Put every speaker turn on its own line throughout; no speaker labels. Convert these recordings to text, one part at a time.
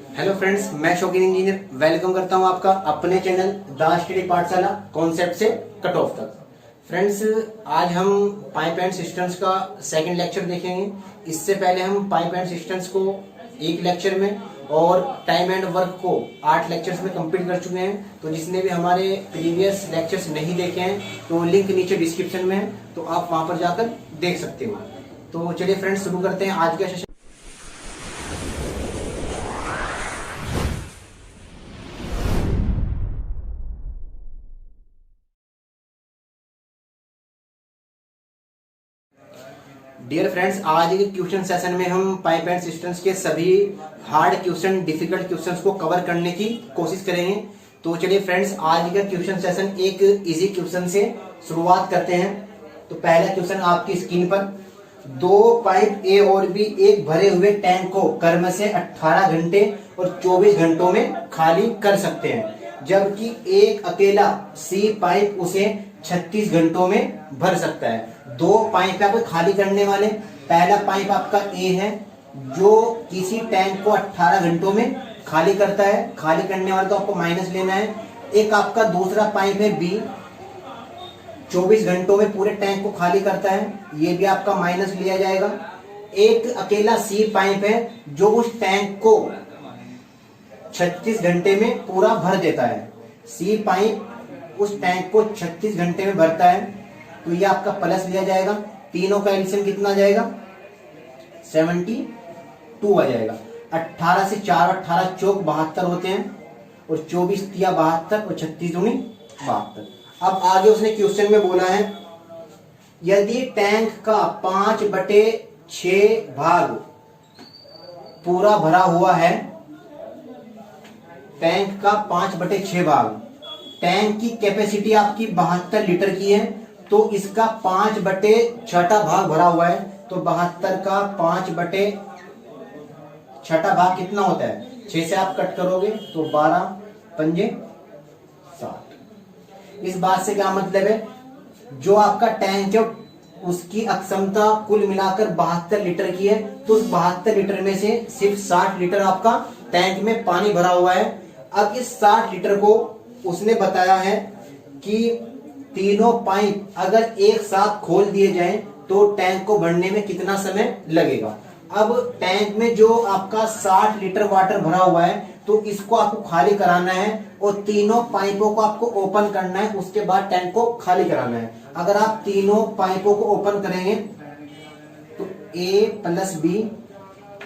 Hello friends, मैं शौकीन engineer welcome करता हूं आपका अपने चैनल द स्टडी पाठशाला कॉन्सेप्ट से कट ऑफ तक। फ्रेंड्स, आज हम पाइप एंड सिस्टम्स का सेकंड लेक्चर देखेंगे। इससे पहले हम पाइप एंड सिस्टम्स को एक लेक्चर में और टाइम एंड वर्क को 8 लेक्चर्स में कंप्लीट कर चुके हैं। तो जिसने भी हमारे प्रीवियस लेक्चर्स नहीं देखे हैं तो लिंक नीचे डिस्क्रिप्शन में है, तो आप वहां पर जाकर देख सकते हो। तो चलिए फ्रेंड्स, शुरू करते हैं आज का सेशन। डियर फ्रेंड्स, आज के क्वेश्चन सेशन में हम पाइप एंड सिस्टम्स के सभी हार्ड क्वेश्चन, डिफिकल्ट क्वेश्चंस को कवर करने की कोशिश करेंगे। तो चलिए फ्रेंड्स, आज का क्वेश्चन सेशन एक इजी क्वेश्चन से शुरुआत करते हैं। तो पहला क्वेश्चन आपकी स्क्रीन पर, दो पाइप ए और बी एक भरे हुए टैंक को क्रम से 18 घंटे और 24 घंटों में खाली कर सकते हैं, जबकि एक अकेला सी पाइप उसे 36 घंटों में भर सकता है। दो पाइप आपको खाली करने वाले। पहला पाइप आपका ए है जो किसी टैंक को 18 घंटों में खाली करता है, खाली करने वाला तो आपको माइनस लेना है। एक आपका दूसरा पाइप है बी, 24 घंटों में पूरे टैंक को खाली करता है, ये भी आपका माइनस लिया जाएगा। एक अकेला सी पाइप है जो उस टैंक को 36 घंटे में पूरा भर देता है। सी पाइप उस टैंक को 36 घंटे में भरता है, तो ये आपका प्लस लिया जाएगा। तीनों का एलसीएम कितना आ जाएगा? 72 आ जाएगा। 18 से 4 18 चौक 72 होते हैं, और 24 तिया 72 और 36 दूनी 72। अब आगे उसने क्वेश्चन में बोला है, यदि टैंक का 5/6 भाग पूरा भरा हुआ है, टैंक का 5/6 भाग, टैंक की कैपेसिटी आपकी 72 लीटर की है, तो इसका 5/6 भाग भरा हुआ है, तो 72 का 5/6 भाग कितना होता है? 6 से आप कट करोगे तो 12 पंजे 60। इस बात से क्या मतलब है, जो आपका टैंक है उसकी अक्षमता कुल मिलाकर 72 लीटर की है, तो उस 72 लीटर में से सिर्फ 60 लीटर आपका टैंक में पानी भरा हुआ है। अब इस 60 लीटर को उसने बताया है कि तीनों पाइप अगर एक साथ खोल दिए जाएं तो टैंक को भरने में कितना समय लगेगा। अब टैंक में जो आपका 60 लीटर वाटर भरा हुआ है, तो इसको आपको खाली कराना है और तीनों पाइपों को आपको ओपन करना है, उसके बाद टैंक को खाली कराना है। अगर आप तीनों पाइपों को ओपन करेंगे तो ए प्लस बी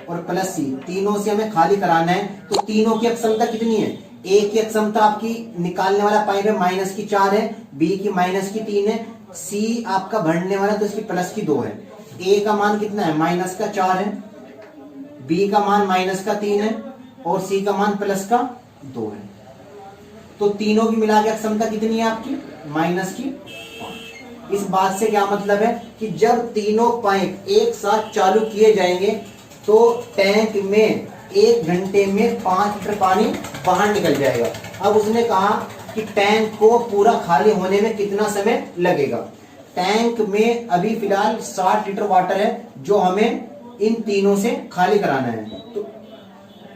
और प्लस सी, तीनों से हमें खाली कराना है। तो तीनों की क्षमता कितनी है? ए की क्षमता आपकी निकालने वाला पाइप है -4 है, बी की -3 है, सी आपका भरने वाला तो इसकी +2 है। ए का मान कितना है? -4 है, बी का मान -3 है और सी का मान +2 है। तो तीनों की मिला के क्षमता कितनी है आपकी? -5। इस बात से क्या मतलब है कि जब तीनों पाइप एक साथ चालू किए जाएंगे तो टैंक में 1 घंटे में 5 लीटर पानी बाहर निकल जाएगा। अब उसने कहा कि टैंक को पूरा खाली होने में कितना समय लगेगा। टैंक में अभी फिलहाल 60 लीटर वाटर है जो हमें इन तीनों से खाली कराना है। तो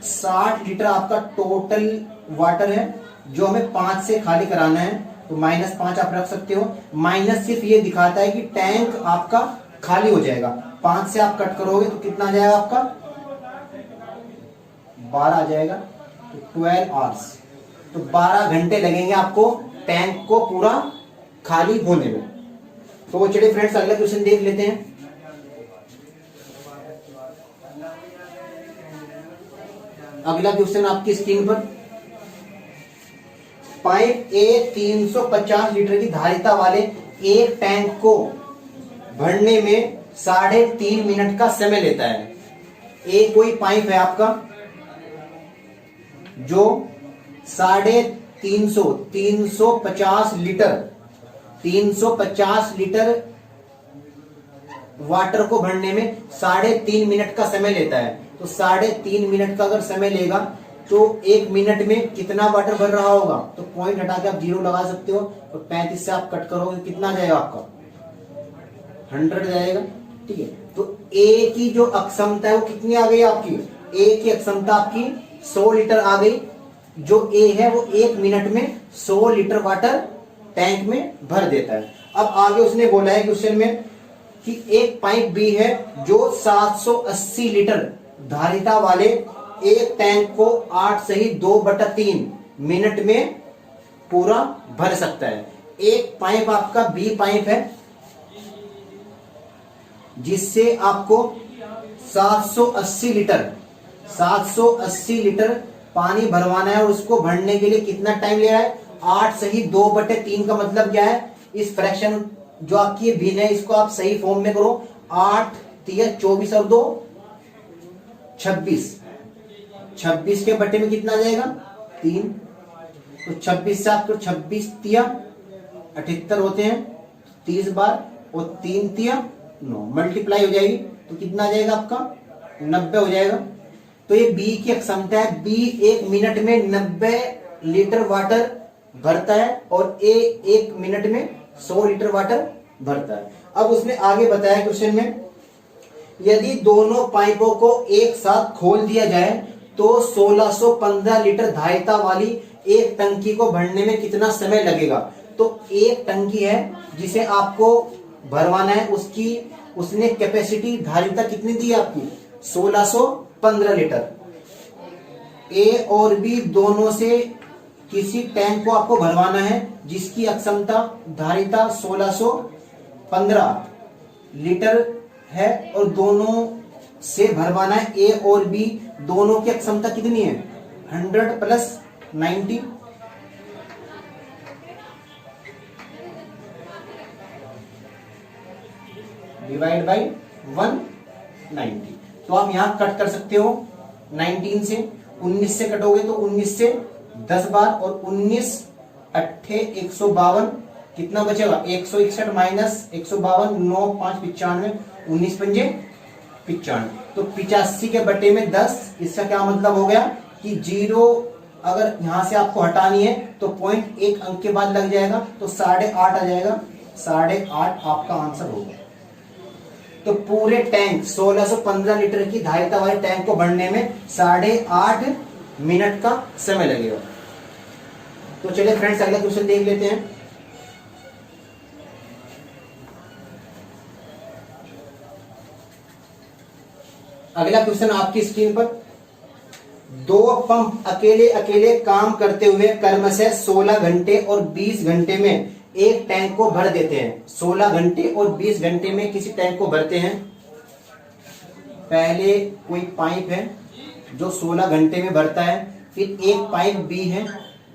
60 लीटर आपका टोटल वाटर है जो हमें 5 से खाली कराना है, तो -5 आप रख सकते हो। माइनस सिर्फ ये दिखाता है कि टैंक आपका खाली हो जाएगा। 5 से आप कट करोगे तो कितना आ जाएगा आपका? 12 आ जाएगा, तो 12 आवर्स, तो 12 घंटे लगेंगे आपको टैंक को पूरा खाली होने में। तो चलिए फ्रेंड्स, अगला क्वेश्चन देख लेते हैं। अगला क्वेश्चन आपकी स्क्रीन पर, पाइप ए 350 लीटर की धारिता वाले एक टैंक को भरने में 3.5 मिनट का समय लेता है। ए कोई पाइप है आपका जो 350 लीटर वाटर को भरने में 3.5 मिनट का समय लेता है। तो 3.5 मिनट का अगर समय लेगा तो 1 मिनट में कितना वाटर भर रहा होगा? तो पॉइंट हटा के आप 0 लगा सकते हो, और 35 से आप कट करोगे कितना जाएगा आपका? 100 जाएगा। ठीक है, तो ए की जो अक्षमता है वो कितनी आ गई आपकी? ए की क्षमता आपकी 100 लीटर आ गई। जो ए है वो 1 मिनट में 100 लीटर वाटर टैंक में भर देता है। अब आगे उसने बोला है क्वेश्चन में कि एक पाइप बी है जो 780 लीटर धारिता वाले एक टैंक को 8 सही 2/3 मिनट में पूरा भर सकता है। एक पाइप आपका बी पाइप है जिससे आपको 780 लीटर पानी भरवाना है और उसको भरने के लिए कितना टाइम ले रहा है? 8 सही 2/3 का मतलब क्या है? इस फ्रैक्शन जो आपकी भिन्न है इसको आप सही फॉर्म में करो। 8 तिया 24 और 2 26। 26 के बटे में कितना आ जाएगा? 3। तो 26 से आपको 26 तिया 78 होते हैं 30 बार और 3 तिया 9 मल्टीप्लाई हो जाएगी तो कितना आ जाएगा आपका? 90 हो जाएगा। तो ये बी की क्षमता है। बी 1 मिनट में 90 लीटर वाटर भरता है और ए 1 मिनट में 100 लीटर वाटर भरता है। अब उसने आगे बताया क्वेश्चन में, यदि दोनों पाइपों को एक साथ खोल दिया जाए तो 1615 लीटर धारिता वाली एक टंकी को भरने में कितना समय लगेगा? तो एक टंकी है जिसे आपको भरवाना है, उसने कैपेसिटी धारिता कितनी दी है आपकी? 1615 लीटर। ए और बी दोनों से किसी टैंक को आपको भरवाना है जिसकी अक्षमता धारिता 1615 लीटर है और दोनों से भरवाना है। ए और बी दोनों की अक्षमता कितनी है? 100 प्लस 90 डिवाइड बाई 190। तो आप यहां कट कर सकते हो 19 से, 19 से कटोगे तो 19 से 10 बार और 19 अट्ठे 152 कितना बचेगा? 161 माइनस 152 9 5 95 19 पंजे 95। तो 85 के बटे में 10। इसका क्या मतलब हो गया कि 0 अगर यहां से आपको हटानी है तो पॉइंट 1 अंक के बाद लग जाएगा तो 8.5 आ जाएगा। 8.5 आपका आंसर होगा। तो पूरे टैंक 1615 लीटर की धारिता वाले टैंक को भरने में 8.5 मिनट का समय लगेगा। तो चलिए फ्रेंड्स अगला क्वेश्चन देख लेते हैं। अगला क्वेश्चन आपकी स्क्रीन पर, दो पंप अकेले अकेले काम करते हुए क्रमशः 16 घंटे और 20 घंटे में एक टैंक को भर देते हैं। 16 घंटे और 20 घंटे में किसी टैंक को भरते हैं। पहले कोई पाइप है जो 16 घंटे में भरता है, फिर एक पाइप बी है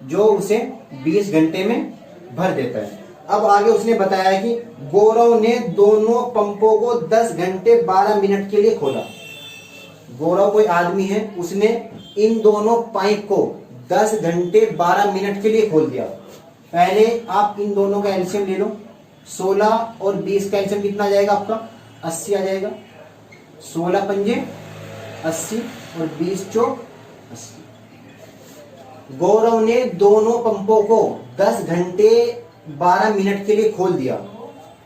जो उसे 20 घंटे में भर देता है। अब आगे उसने बताया कि गौरव ने दोनों पंपों को 10 घंटे 12 मिनट के लिए खोला। गौरव कोई आदमी है, उसने इन दोनों पाइप को 10 घंटे 12 मिनट के लिए खोल दिया। पहले आप इन दोनों का एलसीएम ले लो। 16 और 20 का एलसीएम कितना आ जाएगा आपका? 80 आ जाएगा। 16 पंजे 80 और 20 चौक 80। गौरव ने दोनों पंपों को 10 घंटे 12 मिनट के लिए खोल दिया।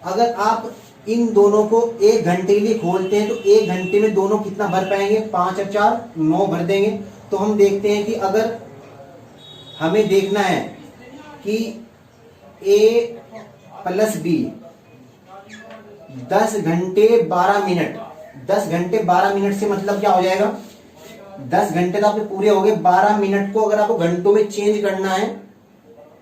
अगर आप इन दोनों को 1 घंटे के लिए खोलते हैं तो 1 घंटे में दोनों कितना भर पाएंगे? 5 और 4 9 भर देंगे। तो हम देखते हैं कि अगर हमें देखना है कि ए प्लस बी 10 घंटे 12 मिनट, 10 घंटे 12 मिनट से मतलब क्या हो जाएगा? 10 घंटे तो आपके पूरे हो गए। 12 मिनट को अगर आपको घंटों में चेंज करना है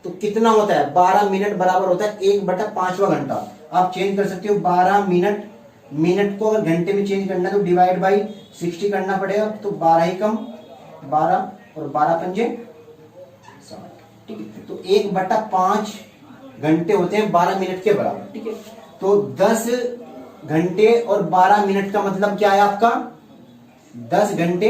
तो कितना होता है? 12 मिनट बराबर होता है 1/5वां घंटा। आप चेंज कर सकते हो 12 मिनट को अगर घंटे में चेंज करना है तो डिवाइड बाई 60 करना पड़ेगा। तो 12 ही कम 12 और 12 पंजे 60। ठीक है, तो 1/5 घंटे होते हैं 12 मिनट के बराबर। ठीक है, तो 10 घंटे और 12 मिनट का मतलब क्या है आपका? 10 घंटे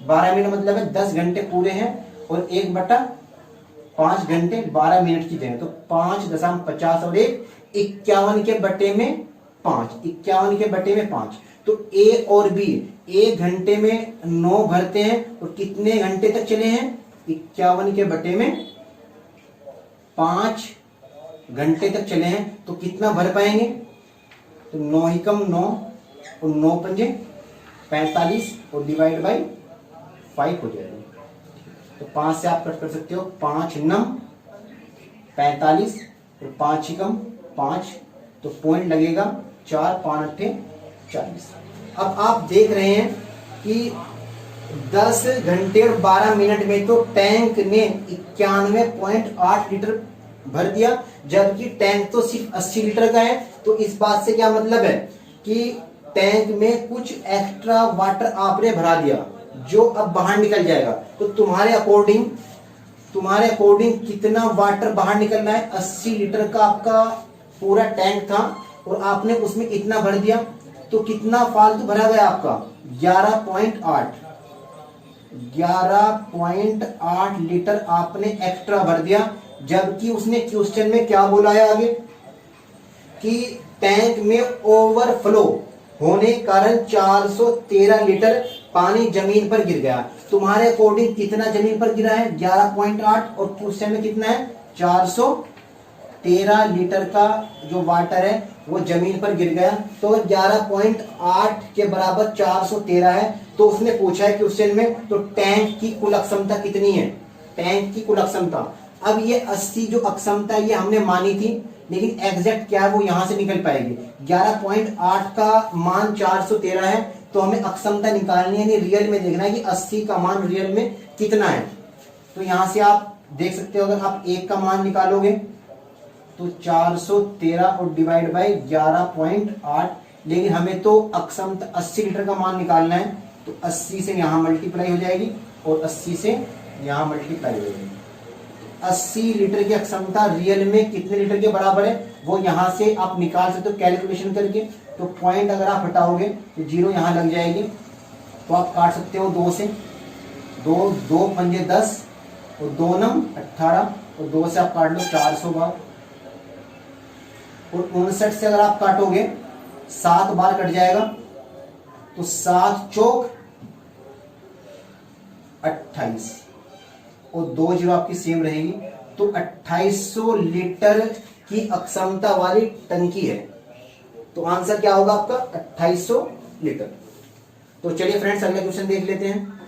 12 मिनट मतलब है 10 घंटे पूरे हैं और 1/5 घंटे 12 मिनट की जगह तो 5.50 और 1 51 के बटे में 5। 51 के बटे में 5। तो ए और बी 1 घंटे में 9 भरते हैं और कितने घंटे तक चले हैं? 51 के बटे में 5 घंटे तक चले हैं। तो कितना भर पाएंगे? तो 9 ही कम 9 और 9 पंजे 45 और डिवाइड बाई 5 हो जाएगा। तो 5 से आप कट कर सकते हो, 5 नम 45 और 5 छिकम 5, तो पॉइंट लगेगा 4, 5 अट्ठे 40। अब आप देख रहे हैं कि 10 घंटे और 12 मिनट में तो टैंक ने 91.8 लीटर भर दिया, जबकि टैंक तो सिर्फ 80 लीटर का है। तो इस बात से क्या मतलब है कि टैंक में कुछ एक्स्ट्रा वाटर आपने भरा दिया जो अब बाहर निकल जाएगा। तो तुम्हारे अकॉर्डिंग कितना वाटर बाहर निकलना है? 80 लीटर का आपका पूरा टैंक था और आपने उसमें इतना भर दिया, तो कितना फालतू भरा गया आपका? 11.8 लीटर आपने एक्स्ट्रा भर दिया। जबकि उसने क्वेश्चन में क्या बोला है आगे कि टैंक में ओवरफ्लो होने कारण 413 लीटर पानी जमीन पर गिर गया। तुम्हारे अकॉर्डिंग कितना जमीन पर गिरा है? 11.8, और क्वेश्चन में कितना है? 413 लीटर का जो वाटर है वो जमीन पर गिर गया। तो 11.8 के बराबर 413 है। तो उसने पूछा है क्वेश्चन में, तो टैंक की कुल अक्षमता कितनी है? टैंक की कुल अक्षमता, अब ये 80 जो अक्षमता ये हमने मानी थी, लेकिन एग्जैक्ट क्या है वो यहां से निकल पाएगी। 11.8 का मान 413 है, तो हमें अक्षमता निकालनी है, यानी रियल में देखना है कि 80 का मान रियल में कितना है। तो यहां से आप देख सकते हो, अगर आप 1 का मान निकालोगे तो 413 और डिवाइड बाई 11.8, लेकिन हमें तो अक्षमता 80 लीटर का मान निकालना है, तो 80 से यहां मल्टीप्लाई हो जाएगी और 80 से यहां मल्टीप्लाई हो जाएगी। 80 लीटर की अक्षमता रियल में कितने लीटर के बराबर है वो यहां से आप निकाल सकते हो कैलकुलेशन करके। तो पॉइंट अगर आप हटाओगे तो 0 यहां लग जाएगी, तो आप काट सकते हो 2 से, 2 पंजे 10 और 2 नम 18, और 2 से आप काट लो 400 बार, और 59 से अगर आप काटोगे 7 बार कट जाएगा, तो 7 चौक 28 और 2 जीरो आपकी सेम रहेगी। तो 2800 लीटर की अक्षमता वाली टंकी है। तो आंसर क्या होगा आपका? 2800 लीटर। तो चलिए फ्रेंड्स अगला क्वेश्चन देख लेते हैं।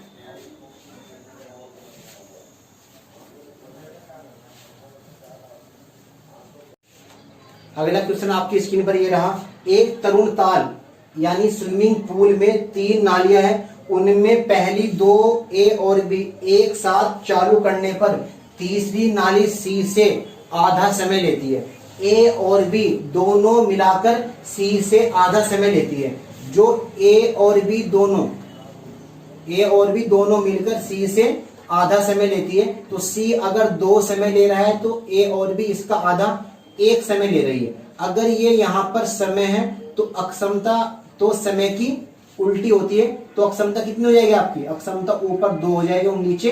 अगला क्वेश्चन आपकी स्क्रीन पर ये रहा। एक तरुण ताल यानी स्विमिंग पूल में 3 नालियां हैं, उनमें पहली 2 ए और बी एक साथ चालू करने पर तीसरी नाली सी से आधा समय लेती है। ए और बी दोनों मिलाकर सी से आधा समय लेती है। जो ए और बी दोनों मिलकर सी से आधा समय लेती है, तो सी अगर 2 समय ले रहा है तो ए और बी इसका आधा 1 समय ले रही है। अगर ये यहाँ पर समय है तो अक्षमता तो समय की उल्टी होती है, तो अक्षमता कितनी हो जाएगी आपकी? अक्षमता ऊपर 2 हो जाएगी और नीचे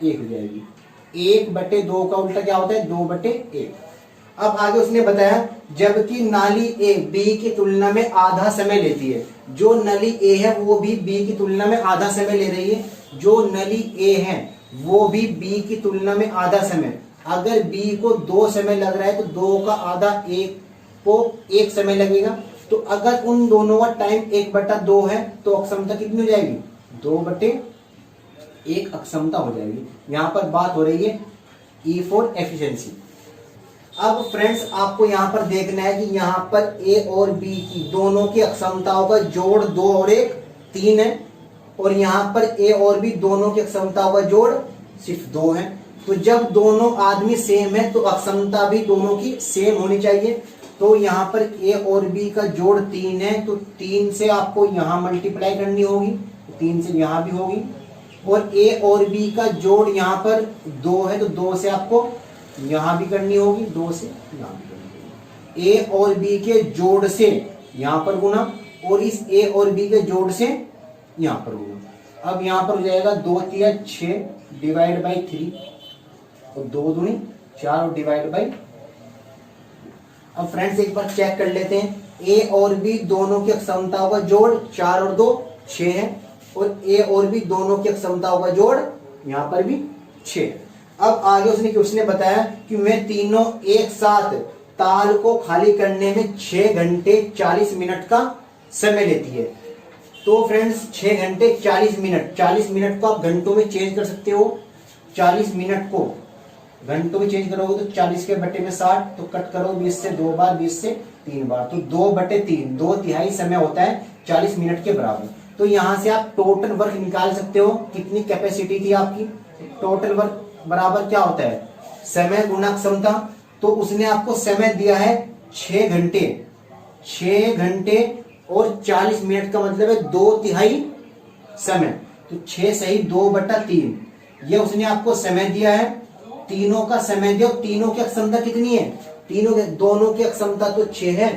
1 हो जाएगी। 1/2 का उल्टा क्या होता है? 2/1। अब आगे उसने बताया जबकि नाली ए बी की तुलना में आधा समय लेती है। जो नली ए है वो भी बी की तुलना में आधा समय ले रही है। जो नली ए है वो भी बी की तुलना में आधा समय, अगर बी को 2 समय लग रहा है तो 2 का आधा 1 को 1 समय लगेगा। तो अगर उन दोनों का टाइम 1/2 है तो अक्षमता कितनी हो जाएगी? 2/1 अक्षमता हो जाएगी। यहां पर बात हो रही है ई फॉर एफिशिएंसी। अब फ्रेंड्स आपको यहां पर देखना है कि यहां पर ए और बी की दोनों की अक्षमताओं का जोड़ 2 और 1 3 है, और यहां पर ए और बी दोनों की अक्षमताओं का जोड़ सिर्फ 2 है। तो जब दोनों आदमी सेम है तो अक्षमता भी दोनों की सेम होनी चाहिए। तो यहाँ पर ए और बी का जोड़ 3 है, तो 3 से आपको यहाँ मल्टीप्लाई करनी होगी, 3 से यहाँ भी होगी, और ए और बी का जोड़ यहाँ पर 2 है, तो 2 से आपको यहाँ भी करनी होगी, 2 से यहाँ भी करनी होगी। ए और बी के जोड़ से यहाँ पर गुना, और इस ए और बी के जोड़ से यहाँ पर गुना। अब यहाँ पर हो जाएगा 2 3 6 डिवाइड बाई 3, और 2 दूनी 4 और डिवाइड बाई। अब फ्रेंड्स एक बार चेक कर लेते हैं, ए और बी दोनों की अक्षमताओं का जोड़ 4 और 2 6 है, और ए और बी दोनों की अक्षमताओं का जोड़ यहाँ पर भी 6 है। अब आगे उसने क्वेश्चन बताया कि मैं तीनों एक साथ ताल को खाली करने में 6 घंटे 40 मिनट का समय लेती है। तो फ्रेंड्स 6 घंटे 40 मिनट को आप घंटों में चेंज कर सकते हो। 40 मिनट को घंटों में चेंज करोगे तो 40 के बटे में 60, तो कट करो 20 से 2 बार, 20 से 3 बार, तो 2/3, 2/3 समय होता है 40 मिनट के बराबर। तो यहां से आप टोटल वर्क निकाल सकते हो, कितनी कैपेसिटी थी आपकी। टोटल वर्क बराबर क्या होता है, समय गुना क्षमता। तो उसने आपको समय दिया है 6 घंटे, 6 घंटे और 40 मिनट का मतलब है 2/3 समय। तो 6 सही 2/3, ये उसने आपको समय दिया है। तीनों का समय दिया, तीनों की क्षमता कितनी है, दोनों की क्षमता तो 6 है,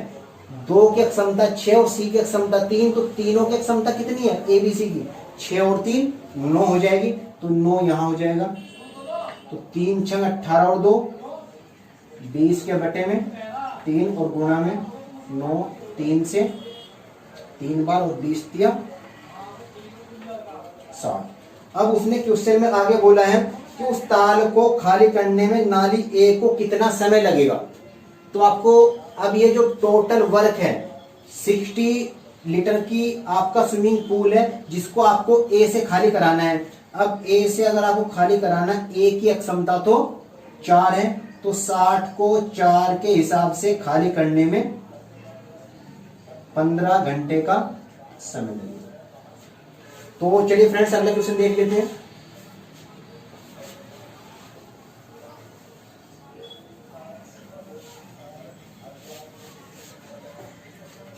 2 की क्षमता 6 और सी की क्षमता 3, तो तीनों की क्षमता कितनी है एबीसी की, 6 और 3 9 हो जाएगी, तो 9 यहां हो जाएगा। तो 3 6 18 और 2 20 के बटे में 3 और गुणा में 9, 3 से 3 बार और 20 दिया 60। अब उसने क्वेश्चन में आगे बोला है कि उस ताल को खाली करने में नाली ए को कितना समय लगेगा। तो आपको अब ये जो टोटल वर्क है 60 लीटर की आपका स्विमिंग पूल है, जिसको आपको ए से खाली कराना है। अब ए से अगर आपको खाली कराना, ए की क्षमता तो 4 है, तो 60 को 4 के हिसाब से खाली करने में 15 घंटे का समय लगेगा। तो चलिए फ्रेंड्स अगला क्वेश्चन देख लेते हैं।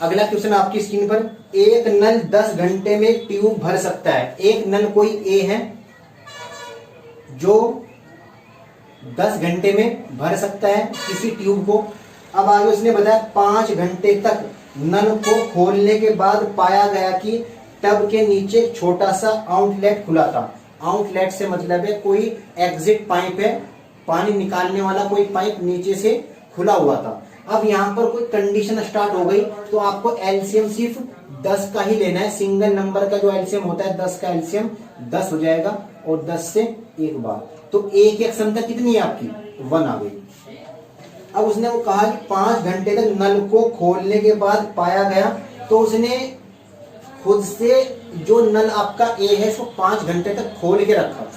अगला क्वेश्चन आपकी स्क्रीन पर, एक नल 10 घंटे में ट्यूब भर सकता है। एक नल कोई ए है जो 10 घंटे में भर सकता है किसी ट्यूब को। अब आगे उसने बताया 5 घंटे तक नल को खोलने के बाद पाया गया कि टब के नीचे एक छोटा सा आउटलेट खुला था। आउटलेट से मतलब है कोई एग्जिट पाइप है, पानी निकालने वाला कोई पाइप नीचे से खुला हुआ था। अब यहाँ पर कोई कंडीशन स्टार्ट हो गई, तो आपको एलसीएम सिर्फ 10 का ही लेना है। सिंगल नंबर का जो एलसीएम होता है 10 का एलसीएम 10 हो जाएगा, और 10 से एक बार, तो ए की क्षमता कितनी है आपकी 1 आ गई। अब उसने वो कहा कि 5 घंटे तक नल को खोलने के बाद पाया गया, तो उसने खुद से जो नल आपका ए है इसको 5 घंटे तक खोल के रखा,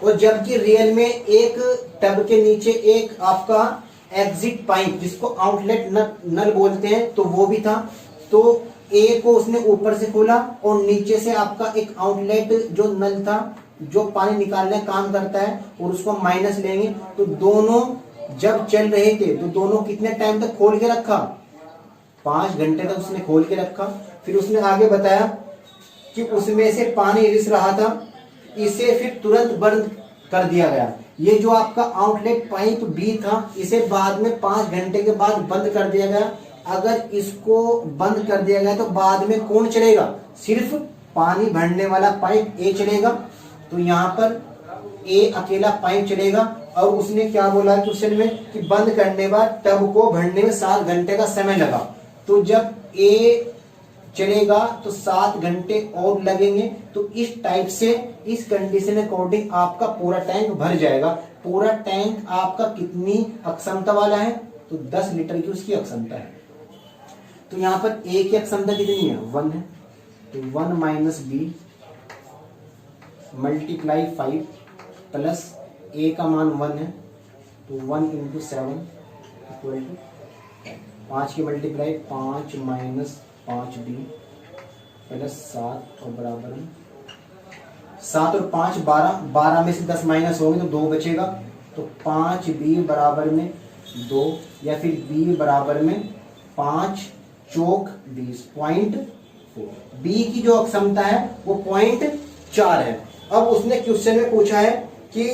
और जबकि रियल में एक टब के नीचे एक आपका एग्जिट पाइप जिसको आउटलेट नल बोलते हैं तो वो भी था। तो ए को उसने ऊपर से खोला और नीचे से आपका एक आउटलेट जो नल था जो पानी निकालने का काम करता है, और उसको माइनस लेंगे, तो दोनों जब चल रहे थे तो दोनों कितने टाइम तक खोल के रखा, 5 घंटे तक उसने खोल के रखा। फिर उसने आगे बताया कि उसमें से पानी रिस रहा था, इसे फिर तुरंत बंद कर दिया गया। ये जो आपका आउटलेट पाइप बी था इसे बाद में 5 घंटे के बाद बंद कर दिया गया। अगर इसको बंद कर दिया गया तो बाद में कौन चलेगा, सिर्फ पानी भरने वाला पाइप ए चलेगा। तो यहाँ पर ए अकेला पाइप चलेगा। और उसने क्या बोला क्वेश्चन में कि बंद करने बाद टब को भरने में 7 घंटे का समय लगा। तो जब ए चलेगा तो 7 घंटे और लगेंगे। तो इस टाइप से इस कंडीशन अकॉर्डिंग आपका पूरा टैंक भर जाएगा। पूरा टैंक आपका कितनी अक्षमता वाला है, तो 10 लीटर की उसकी अक्षमता है। तो यहाँ पर ए की अक्षमता कितनी है 1 है, तो 1 माइनस बी मल्टीप्लाई 5 प्लस ए का मान 1 है, तो 1 इंटू 7 इक्वल टू 5 की मल्टीप्लाई 5 माइनस 5b प्लस 7 और बराबर में 7 और 5 12, 12 में से 10 माइनस होंगे तो 2 बचेगा। तो 5b बराबर में 2, या फिर b बराबर में 5 चौक 20 0.4। b की जो क्षमता है वो 0.4 है। अब उसने क्वेश्चन में पूछा है कि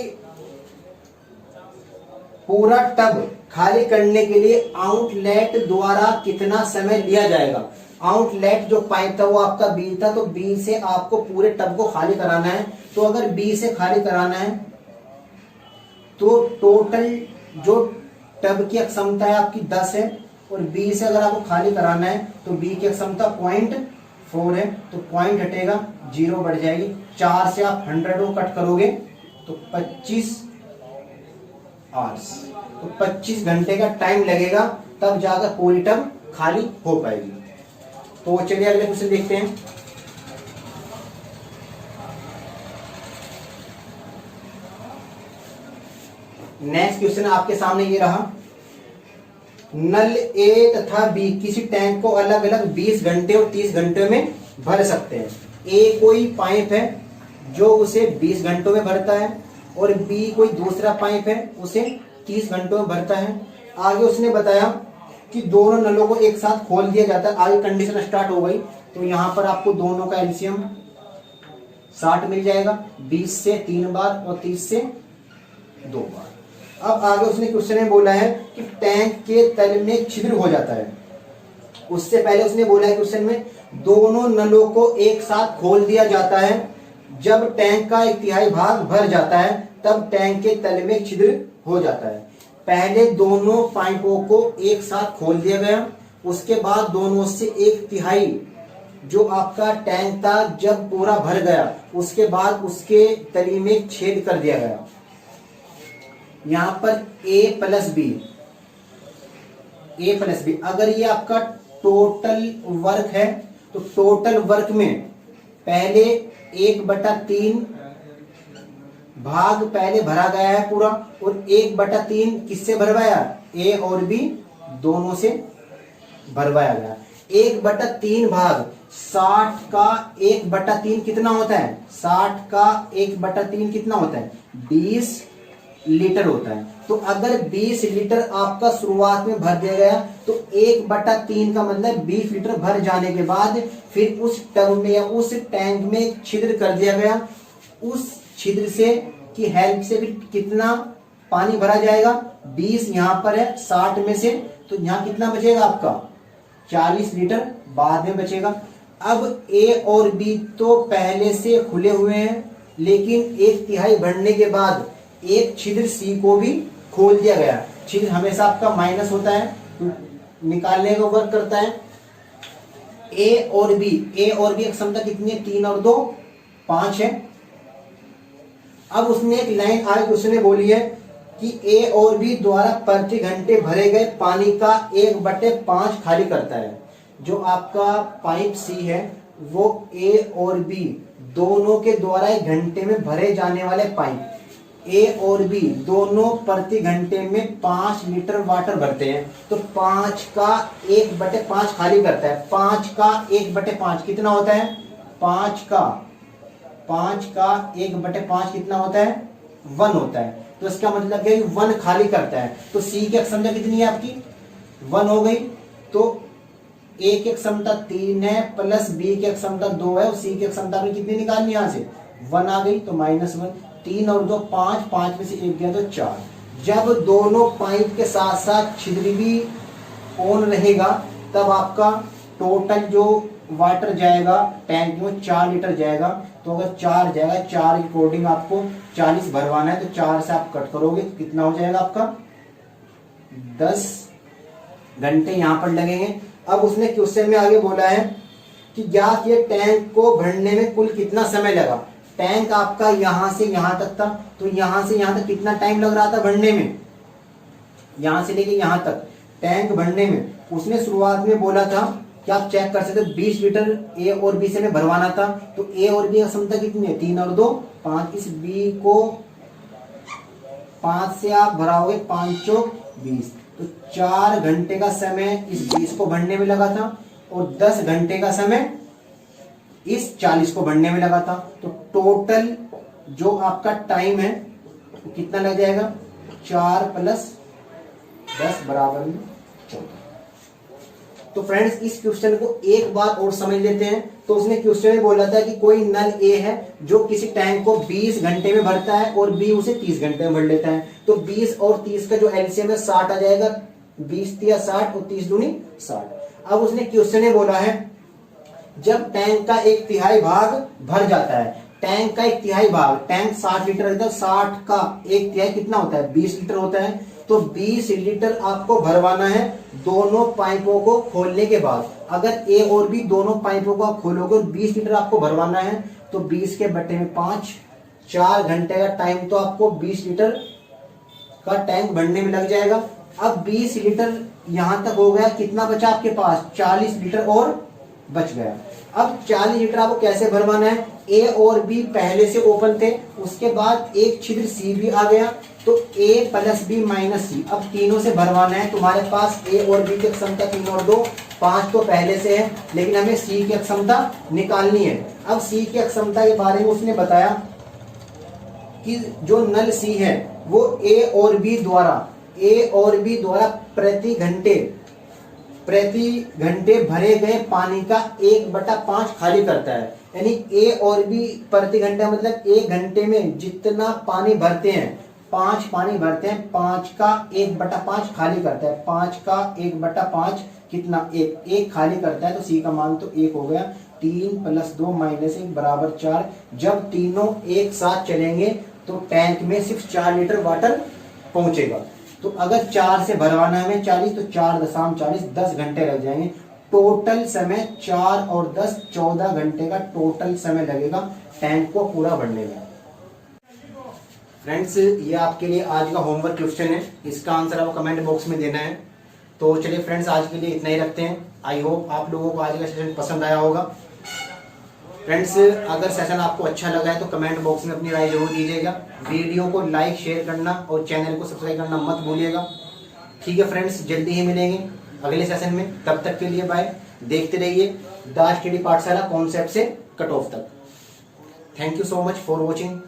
पूरा टब खाली करने के लिए आउटलेट द्वारा कितना समय लिया जाएगा। आउटलेट जो पाइप था वो आपका बी था, तो बी से आपको पूरे टब को खाली कराना है। तो अगर बी से खाली कराना है तो टोटल जो टब की क्षमता है आपकी 10 है, और बी से अगर आपको खाली कराना है तो बी की क्षमता 0.4 है, तो पॉइंट हटेगा 0 बढ़ जाएगी। 4 से आप 100 को कट करोगे तो 25 आवर्स, तो 25 घंटे का टाइम लगेगा, तब जाकर पूरी टब खाली हो पाएगी। तो चलिए अगले क्वेश्चन देखते हैं। नेक्स्ट क्वेश्चन आपके सामने ये रहा, नल ए तथा बी किसी टैंक को अलग अलग 20 घंटे और 30 घंटे में भर सकते हैं। ए कोई पाइप है जो उसे 20 घंटों में भरता है और बी कोई दूसरा पाइप है उसे 30 घंटों में भरता है। आगे उसने बताया कि दोनों नलों को एक साथ खोल दिया जाता है। आगे कंडीशन स्टार्ट हो गई, तो यहाँ पर आपको दोनों का एलसीएम 60 मिल जाएगा, 20 से 3 बार और 30 से 2 बार। अब आगे उसने क्वेश्चन में बोला है कि टैंक के तल में छिद्र हो जाता है। उससे पहले उसने बोला है क्वेश्चन में दोनों नलों को एक साथ खोल दिया जाता है। जब टैंक का 1/3 भाग भर जाता है तब टैंक के तल में छिद्र हो जाता है। पहले दोनों पाइपों को एक साथ खोल दिया गया, उसके बाद दोनों से 1/3 जो आपका टैंक था जब पूरा भर गया उसके बाद उसके तली में छेद कर दिया गया। यहां पर A प्लस बी अगर ये आपका टोटल वर्क है तो टोटल वर्क में पहले 1/3 भाग पहले भरा गया है पूरा और 1/3 किससे भरवाया, A और B दोनों से भरवाया गया। 1/3 भाग 60 का 1/3 कितना होता है, 60 का 1/3 कितना होता है, 20 लीटर होता है। तो अगर 20 लीटर आपका शुरुआत में भर दिया गया तो 1/3 का मतलब 20 लीटर भर जाने के बाद फिर उस टब में या उस टैंक में छिद्र कर दिया गया। उस छिद्र से की हेल्प से फिर कितना पानी भरा जाएगा, 20 यहाँ पर है 60 में से, तो यहाँ कितना बचेगा आपका 40 लीटर बाद में बचेगा। अब A और B तो पहले से खुले हुए हैं, लेकिन 1/3 भरने के बाद एक छिद्र सी को भी खोल दिया गया। छिद्र हमेशा आपका माइनस होता है, निकालने का वर्क करता है। ए और बी की क्षमता कितनी है, 3 और 2 5 है। अब उसने एक लाइन आगे उसने बोली है कि ए और बी द्वारा प्रति घंटे भरे गए पानी का 1/5 खाली करता है। जो आपका पाइप सी है वो ए और बी दोनों के द्वारा 1 घंटे में भरे जाने वाले पाइप ए और बी दोनों प्रति घंटे में 5 लीटर वाटर भरते हैं। तो 5 का 1/5 खाली करता है। 5 का 1/5 कितना होता है, 5 का 1/5 कितना होता है, 1 होता है। तो इसका मतलब क्या है, 1 खाली करता है। तो सी की क्षमता कितनी है आपकी, 1 हो गई। तो ए की क्षमता 3 है प्लस बी की क्षमता 2 है और सी की क्षमता में कितनी निकालनी, यहां से 1 आ गई तो -1। 3 और 2 5, 5 में से 1 गया तो 4। जब दोनों पाइप के साथ साथ छिद्र भी ऑन रहेगा तब आपका टोटल जो वाटर जाएगा टैंक में 4 लीटर जाएगा। तो अगर 4 जाएगा, 4 के अकॉर्डिंग आपको 40 भरवाना है, तो 4 से आप कट करोगे तो कितना हो जाएगा आपका 10 घंटे यहाँ पर लगेंगे। अब उसने क्वेश्चन में आगे बोला है कि ज्ञात ये टैंक को भरने में कुल कितना समय लगा। टैंक आपका यहां से यहां तक था, तो यहां से यहां तक कितना टाइम लग रहा था भरने में, यहां से लेके यहां तक टैंक भरने में। उसने शुरुआत में बोला था कि आप चेक कर सकते 20 लीटर ए और बी से में भरवाना था। तो ए और बी की क्षमता कितनी है, 3 और 2 5। इस बी को 5 से आप भराओगे 5 चौक 20, तो 4 घंटे का समय इस 20 को भरने में लगा था और 10 घंटे का समय इस 40 को भरने में लगा था। तो टोटल जो आपका टाइम है वो कितना लग जाएगा, 4 + 10 = 14। तो फ्रेंड्स इस क्वेश्चन को एक बार और समझ लेते हैं। तो उसने क्वेश्चन में बोला था कि कोई नल ए है जो किसी टैंक को 20 घंटे में भरता है और बी उसे 30 घंटे में भर लेता है। तो 20 और 30 का जो एलसीएम है 60 आ जाएगा। 20 × 60 और 30 दूनी 60। अब उसने क्वेश्चन में बोला है जब टैंक का 1/3 भाग भर जाता है, टैंक का 1/3 भाग, टैंक 60 लीटर रहता है, 60 का 1/3 कितना होता है, 20 लीटर होता है। तो 20 लीटर आपको भरवाना है दोनों पाइपों को खोलने के बाद। अगर ए और बी दोनों पाइपों को आप खोलोगे और 20 लीटर आपको भरवाना है तो 20 के बटे में 5, 4 घंटे का टाइम तो आपको 20 लीटर का टैंक भरने में लग जाएगा। अब 20 लीटर यहां तक हो गया, कितना बचा आपके पास, 40 लीटर और बच गया। अब 40 लीटर आपको कैसे भरवाना है, ए और बी पहले से ओपन थे, उसके बाद एक छिद्र सी भी आ गया, तो a प्लस बी माइनस सी। अब तीनों से भरवाना है। तुम्हारे पास a और b की क्षमता 3 और 2 5 तो पहले से है, लेकिन हमें c की क्षमता निकालनी है। अब c की क्षमता के बारे में उसने बताया कि जो नल c है वो a और b द्वारा प्रति घंटे भरे गए पानी का 1/5 खाली करता है। यानी a और b प्रति घंटा मतलब 1 घंटे में जितना पानी भरते हैं, 5 पानी भरते हैं, 5 का 1/5 खाली करता है। 5 का 1/5 कितना? 1 खाली करता है, तो सी का मान तो 1 हो गया। 3 + 2 - 1 = 4। जब तीनों एक साथ चलेंगे तो टैंक में सिर्फ 4 लीटर वाटर पहुंचेगा। तो अगर 4 से भरवाना है हमें 40, तो 4.40 10 घंटे लग जाएंगे। टोटल समय 4 और 10 14 घंटे का टोटल समय लगेगा टैंक को पूरा भरने में। फ्रेंड्स, ये आपके लिए आज का होमवर्क क्वेश्चन है, इसका आंसर आपको कमेंट बॉक्स में देना है। तो चलिए फ्रेंड्स, आज के लिए इतना ही रखते हैं। आई होप आप लोगों को आज का सेशन पसंद आया होगा। फ्रेंड्स, अगर सेशन आपको अच्छा लगा है तो कमेंट बॉक्स में अपनी राय जरूर दीजिएगा। वीडियो को लाइक शेयर करना और चैनल को सब्सक्राइब करना मत भूलिएगा। ठीक है फ्रेंड्स, जल्दी ही मिलेंगे अगले सेशन में। तब तक के लिए बाय। देखते रहिए द स्टडी पाठशाला कॉन्सेप्ट से कट ऑफ तक। Thank you so much for watching.